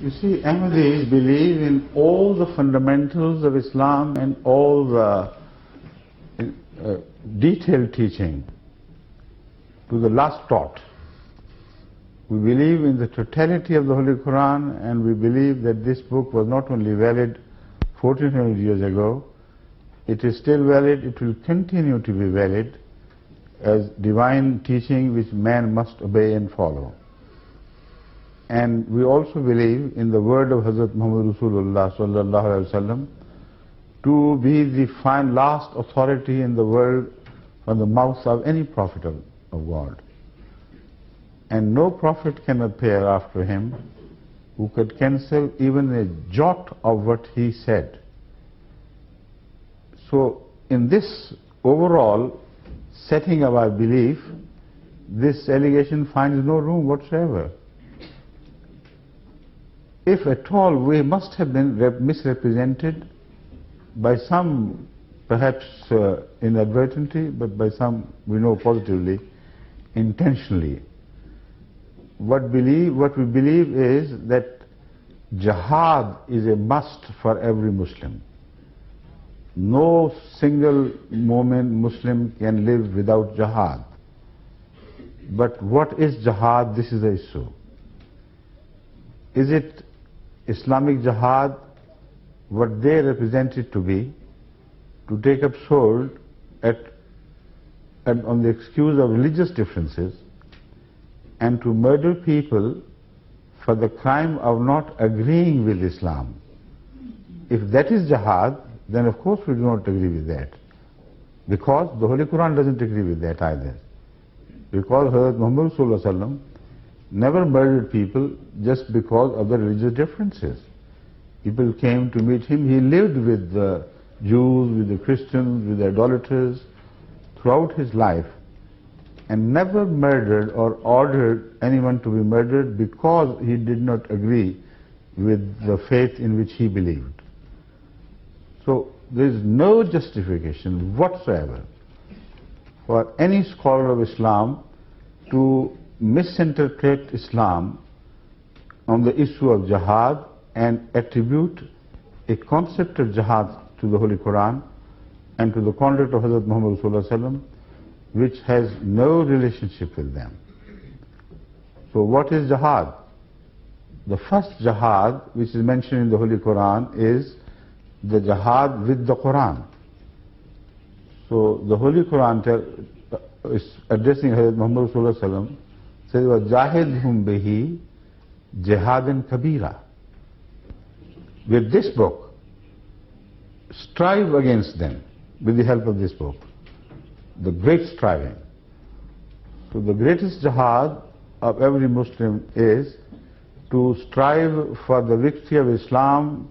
You see, Ahmadis believe in all the fundamentals of Islam and all the detailed teaching to the last dot. We believe in the totality of the Holy Quran, and we believe that this book was not only valid 1400 years ago, it is still valid, it will continue to be valid as divine teaching which man must obey and follow. And we also believe in the word of Hazrat Muhammad Rasulullah sallallahu alaihi wasallam to be the last authority in the world from the mouth of any prophet of God. And no prophet can appear after him who could cancel even a jot of what he said. So in this overall setting of our belief, this allegation finds no room whatsoever. If at all we must have been misrepresented by some, perhaps inadvertently, but by some we know positively, intentionally. What we believe is that jihad is a must for every Muslim. No single Muslim can live without jihad. But what is jihad? This is the issue. Is it Islamic Jihad, what they represent it to be, to take up sword on the excuse of religious differences and to murder people for the crime of not agreeing with Islam? If that is jihad, then of course we do not agree with that. Because the Holy Quran doesn't agree with that either. Because Hazrat Muhammad Sallallahu Alaihi Wasallam never murdered people just because of their religious differences. People came to meet him. He lived with the Jews, with the Christians, with the idolaters throughout his life, and never murdered or ordered anyone to be murdered because he did not agree with the faith in which he believed. So there is no justification whatsoever for any scholar of Islam to misinterpret Islam on the issue of jihad and attribute a concept of jihad to the Holy Quran and to the conduct of Hazrat Muhammad Sallallahu Alaihi Wasallam, which has no relationship with them. So what is jihad? The first jihad which is mentioned in the Holy Quran is the jihad with the Quran. So the Holy Quran is addressing Hazrat Muhammad Sallallahu Alaihi Wasallam, says, وَجَاهِدْهُمْ بِهِ جِهَادًا كَبِيرًا. With this book, strive against them with the help of this book. The great striving. So the greatest jihad of every Muslim is to strive for the victory of Islam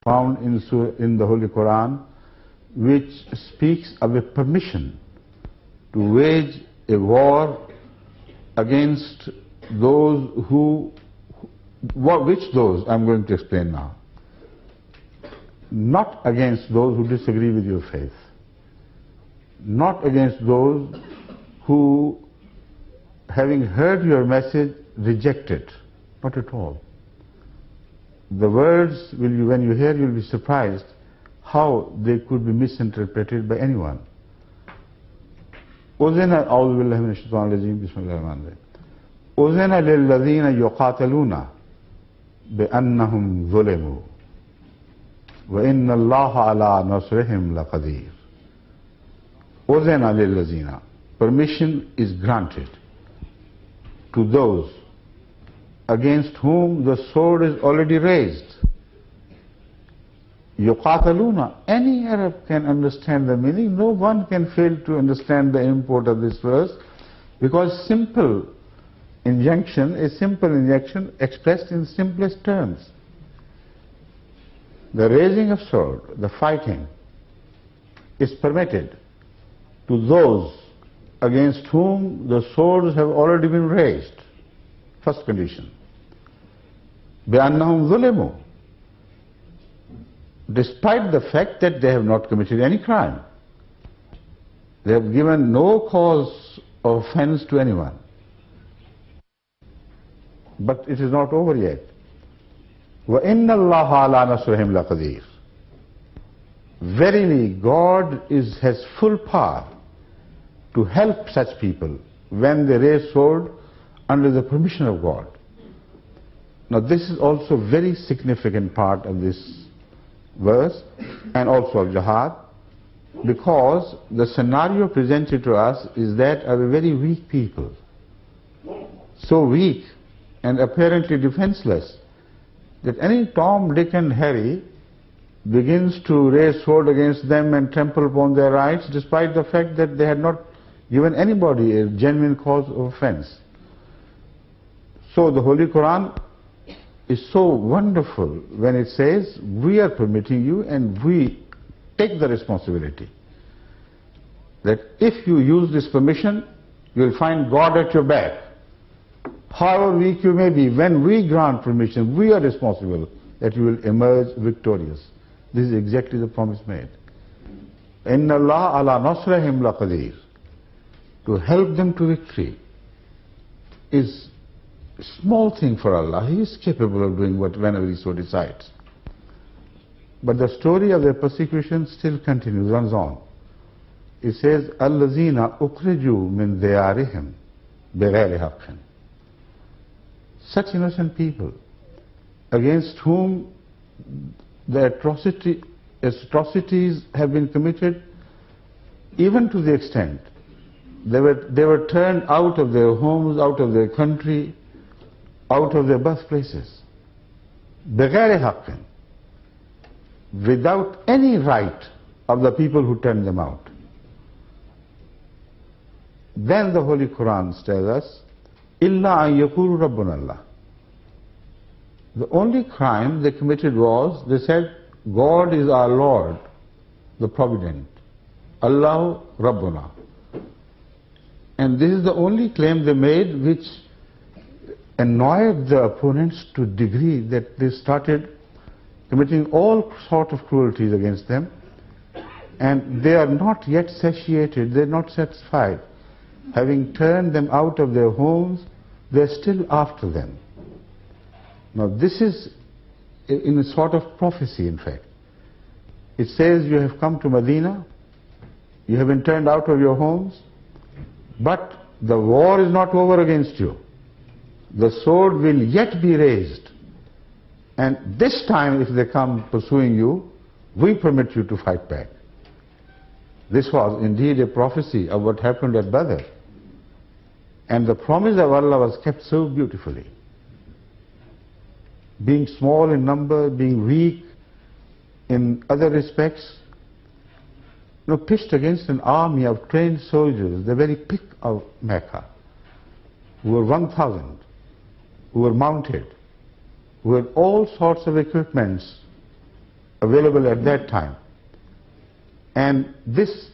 found in the Holy Quran which speaks of a permission to wage a war against those which those I'm going to explain now. Not against those who disagree with your faith. Not against those who, having heard your message, reject it. Not at all. The words, when you hear, you'll be surprised how they could be misinterpreted by anyone. أذن أعوذ بالله من الشيطان الرجيم بسم الله الرحمن الرحيم أذن للذين يقاتلون بأنهم ظلموا وإن الله على نصرهم لقدير. أذن للذين, permission is granted to those against whom the sword is already raised. Yuqataluna, any Arab can understand the meaning. No one can fail to understand the import of this verse, because a simple injunction expressed in simplest terms. The raising of sword, the fighting, is permitted to those against whom the swords have already been raised. First condition. بِأَنَّهُمْ ظُلِمُوا, despite the fact that they have not committed any crime. They have given no cause of offense to anyone. But it is not over yet. وَإِنَّ اللَّهَ عَلَى نَصْرِهِمْ لَقَدِيرٌ. Verily, God has full power to help such people when they raise sword under the permission of God. Now this is also a very significant part of this verse and also of jihad, because the scenario presented to us is that of a very weak people. So weak and apparently defenseless that any Tom, Dick and Harry begins to raise sword against them and trample upon their rights, despite the fact that they had not given anybody a genuine cause of offense. So the Holy Quran is so wonderful when it says, we are permitting you and we take the responsibility that if you use this permission, you will find God at your back. However weak you may be, when we grant permission, we are responsible that you will emerge victorious. This is exactly the promise made. إِنَّ اللَّهَ عَلَى نَصْرِهِمْ لَقَدِيرٌ. To help them to victory is a small thing for Allah. He is capable of doing whenever He so decides. But the story of their persecution still continues, runs on. It says, الَّذِينَ أُخْرِجُوا مِنْ دِيَارِهِمْ بِغَيْرِ حَقٍّ. Such innocent people against whom the atrocities have been committed, even to the extent they were turned out of their homes, out of their country, out of their birthplaces. بِغَيْرِ حَقٍّ. Without any right of the people who turned them out. Then the Holy Quran tells us, إِلَّا أَن يَقُولُوا رَبُّنَا اللَّهُ. The only crime they committed was, they said, God is our Lord, the Provident. Allah Rabbuna. And this is the only claim they made which annoyed the opponents to a degree that they started committing all sorts of cruelties against them. And they are not yet satiated, they are not satisfied. Having turned them out of their homes, they are still after them. Now this is in a sort of prophecy, in fact. It says, you have come to Medina, you have been turned out of your homes, but the war is not over against you. The sword will yet be raised. And this time, if they come pursuing you, we permit you to fight back. This was indeed a prophecy of what happened at Badr. And the promise of Allah was kept so beautifully. Being small in number, being weak in other respects, pitched against an army of trained soldiers, the very pick of Mecca, who were 1,000, who were mounted, who had all sorts of equipments, available at that time. And this